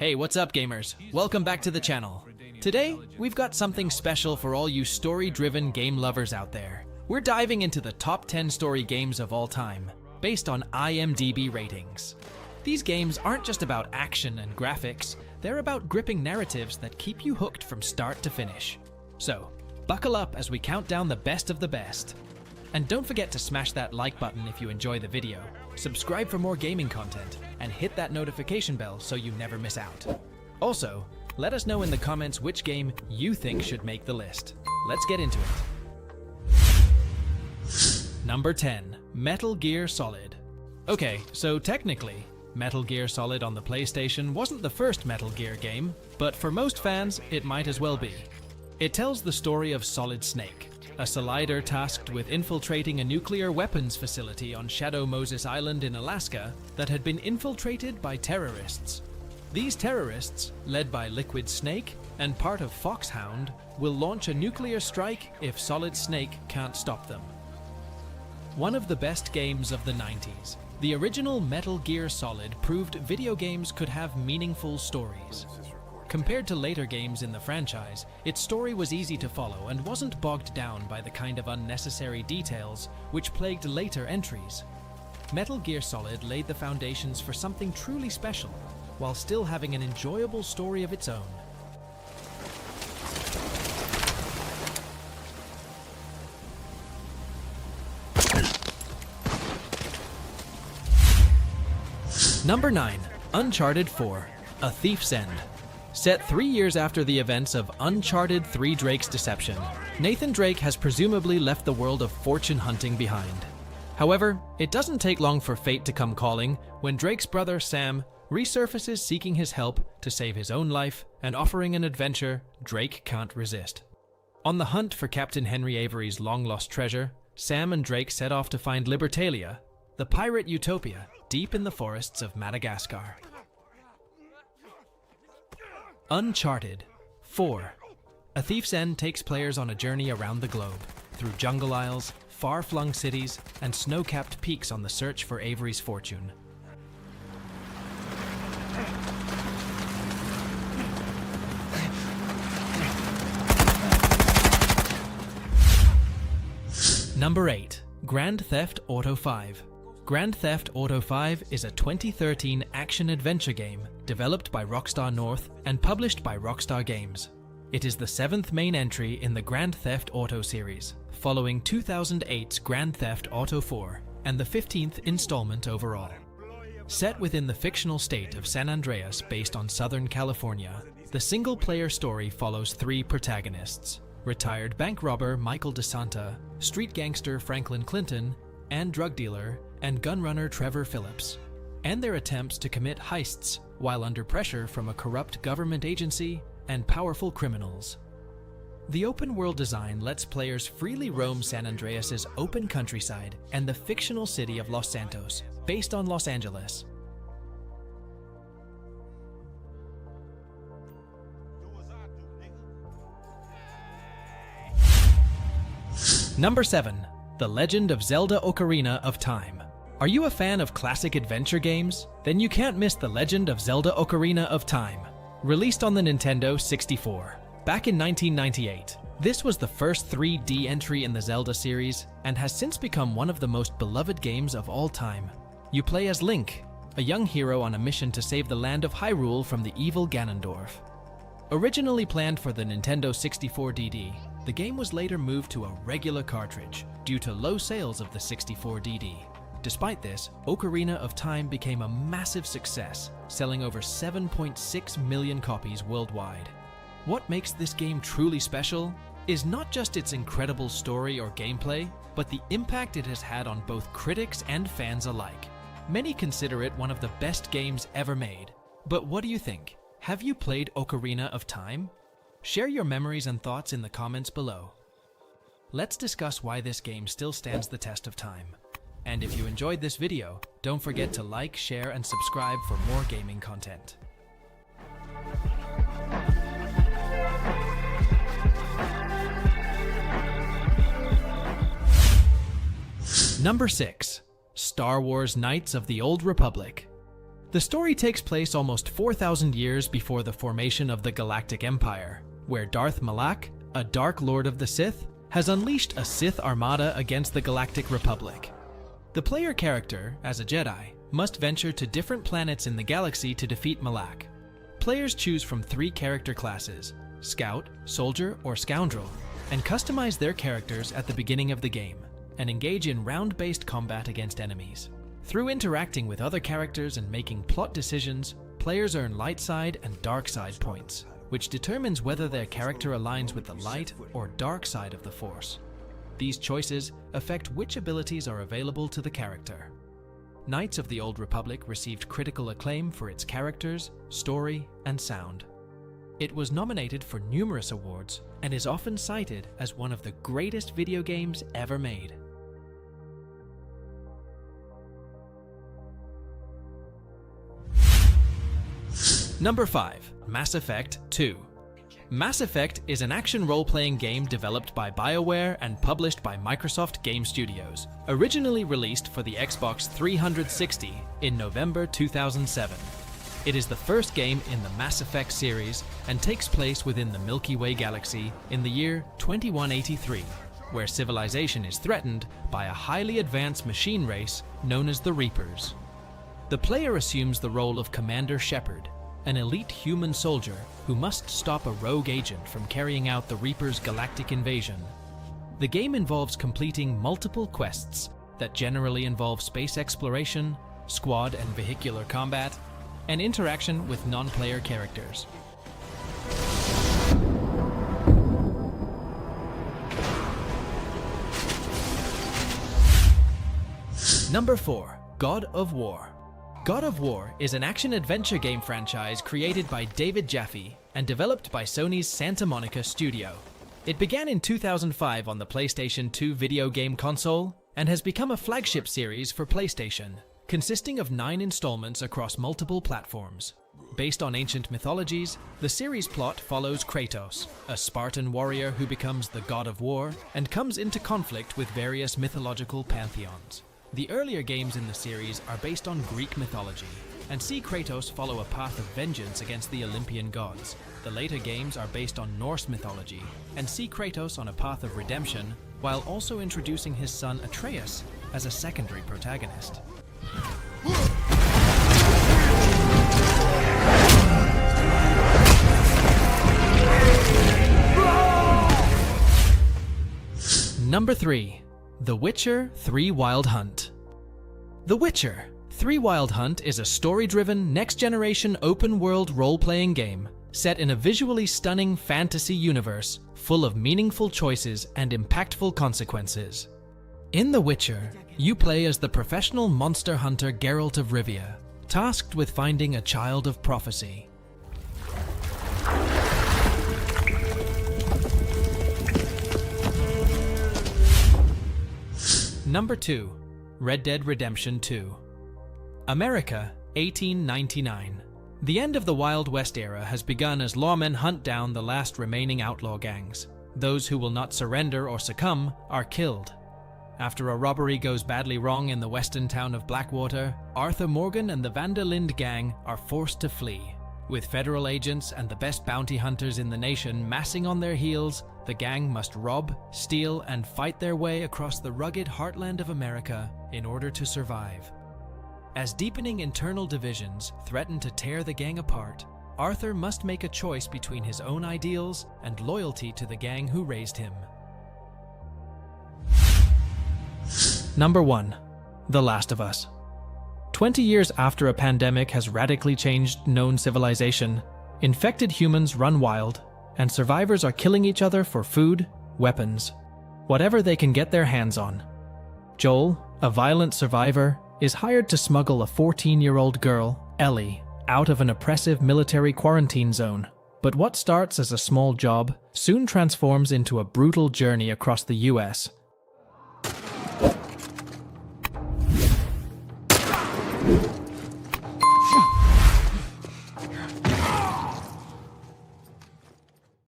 Hey, what's up gamers? Welcome back to the channel. Today, we've got something special for all you story-driven game lovers out there. We're diving into the top 10 story games of all time, based on IMDB ratings. These games aren't just about action and graphics, they're about gripping narratives that keep you hooked from start to finish. So, buckle up as we count down the best of the best. And don't forget to smash that like button if you enjoy the video, subscribe for more gaming content, and hit that notification bell so you never miss out. Also, let us know in the comments which game you think should make the list. Let's get into it. Number 10. Metal Gear Solid. Okay, so technically, Metal Gear Solid on the PlayStation wasn't the first Metal Gear game, but for most fans, it might as well be. It tells the story of Solid Snake, a Solider tasked with infiltrating a nuclear weapons facility on Shadow Moses Island in Alaska that had been infiltrated by terrorists. These terrorists, led by Liquid Snake and part of Foxhound, will launch a nuclear strike if Solid Snake can't stop them. One of the best games of the 90s, the original Metal Gear Solid proved video games could have meaningful stories. Compared to later games in the franchise, its story was easy to follow and wasn't bogged down by the kind of unnecessary details which plagued later entries. Metal Gear Solid laid the foundations for something truly special, while still having an enjoyable story of its own. Number 9. Uncharted 4: A Thief's End. Set 3 years after the events of Uncharted 3: Drake's Deception, Nathan Drake has presumably left the world of fortune hunting behind. However, it doesn't take long for fate to come calling when Drake's brother Sam resurfaces seeking his help to save his own life and offering an adventure Drake can't resist. On the hunt for Captain Henry Avery's long-lost treasure, Sam and Drake set off to find Libertalia, the pirate utopia deep in the forests of Madagascar. Uncharted 4: A Thief's End takes players on a journey around the globe, through jungle isles, far-flung cities, and snow-capped peaks on the search for Avery's fortune. Number 8. Grand Theft Auto 5. Grand Theft Auto 5 is a 2013 action-adventure game developed by Rockstar North and published by Rockstar Games. It is the 7th main entry in the Grand Theft Auto series, following 2008's Grand Theft Auto 4 and the 15th installment overall. Set within the fictional state of San Andreas based on Southern California, the single-player story follows 3 protagonists: retired bank robber Michael DeSanta, street gangster Franklin Clinton, and drug dealer and gunrunner Trevor Phillips, and their attempts to commit heists while under pressure from a corrupt government agency and powerful criminals. The open-world design lets players freely roam San Andreas' open countryside and the fictional city of Los Santos, based on Los Angeles. Number 7. The Legend of Zelda: Ocarina of Time. Are you a fan of classic adventure games? Then you can't miss The Legend of Zelda: Ocarina of Time. Released on the Nintendo 64 back in 1998, this was the first 3D entry in the Zelda series and has since become one of the most beloved games of all time. You play as Link, a young hero on a mission to save the land of Hyrule from the evil Ganondorf. Originally planned for the Nintendo 64 DD, the game was later moved to a regular cartridge due to low sales of the 64 DD. Despite this, Ocarina of Time became a massive success, selling over 7.6 million copies worldwide. What makes this game truly special is not just its incredible story or gameplay, but the impact it has had on both critics and fans alike. Many consider it one of the best games ever made. But what do you think? Have you played Ocarina of Time? Share your memories and thoughts in the comments below. Let's discuss why this game still stands the test of time. And if you enjoyed this video, don't forget to like, share, and subscribe for more gaming content. Number 6. Star Wars: Knights of the Old Republic. The story takes place almost 4,000 years before the formation of the Galactic Empire, where Darth Malak, a Dark Lord of the Sith, has unleashed a Sith armada against the Galactic Republic. The player character, as a Jedi, must venture to different planets in the galaxy to defeat Malak. Players choose from 3 character classes: Scout, Soldier, or Scoundrel, and customize their characters at the beginning of the game, and engage in round-based combat against enemies. Through interacting with other characters and making plot decisions, players earn light side and dark side points, which determines whether their character aligns with the light or dark side of the Force. These choices affect which abilities are available to the character. Knights of the Old Republic received critical acclaim for its characters, story, and sound. It was nominated for numerous awards and is often cited as one of the greatest video games ever made. Number 5. Mass Effect 2. Mass Effect is an action role-playing game developed by BioWare and published by Microsoft Game Studios, originally released for the Xbox 360 in November 2007. It is the first game in the Mass Effect series and takes place within the Milky Way galaxy in the year 2183, where civilization is threatened by a highly advanced machine race known as the Reapers. The player assumes the role of Commander Shepard, an elite human soldier who must stop a rogue agent from carrying out the Reaper's galactic invasion. The game involves completing multiple quests that generally involve space exploration, squad and vehicular combat, and interaction with non-player characters. Number 4. God of War. God of War is an action-adventure game franchise created by David Jaffe and developed by Sony's Santa Monica studio. It began in 2005 on the PlayStation 2 video game console and has become a flagship series for PlayStation, consisting of 9 installments across multiple platforms. Based on ancient mythologies, the series plot follows Kratos, a Spartan warrior who becomes the God of War and comes into conflict with various mythological pantheons. The earlier games in the series are based on Greek mythology and see Kratos follow a path of vengeance against the Olympian gods. The later games are based on Norse mythology and see Kratos on a path of redemption, while also introducing his son Atreus as a secondary protagonist. Number 3. The Witcher 3 Wild Hunt. The Witcher 3 Wild Hunt is a story-driven, next-generation open-world role-playing game set in a visually stunning fantasy universe full of meaningful choices and impactful consequences. In The Witcher, you play as the professional monster hunter Geralt of Rivia, tasked with finding a child of prophecy. Number 2. Red Dead Redemption 2. America, 1899. The end of the Wild West era has begun as lawmen hunt down the last remaining outlaw gangs. Those who will not surrender or succumb are killed. After a robbery goes badly wrong in the western town of Blackwater, Arthur Morgan and the Van der Linde gang are forced to flee. With federal agents and the best bounty hunters in the nation massing on their heels, the gang must rob, steal, and fight their way across the rugged heartland of America in order to survive. As deepening internal divisions threaten to tear the gang apart, Arthur must make a choice between his own ideals and loyalty to the gang who raised him. Number 1. The Last of Us. 20 years after a pandemic has radically changed known civilization, infected humans run wild, and survivors are killing each other for food, weapons, whatever they can get their hands on. Joel, a violent survivor, is hired to smuggle a 14-year-old girl, Ellie, out of an oppressive military quarantine zone. But what starts as a small job soon transforms into a brutal journey across the US,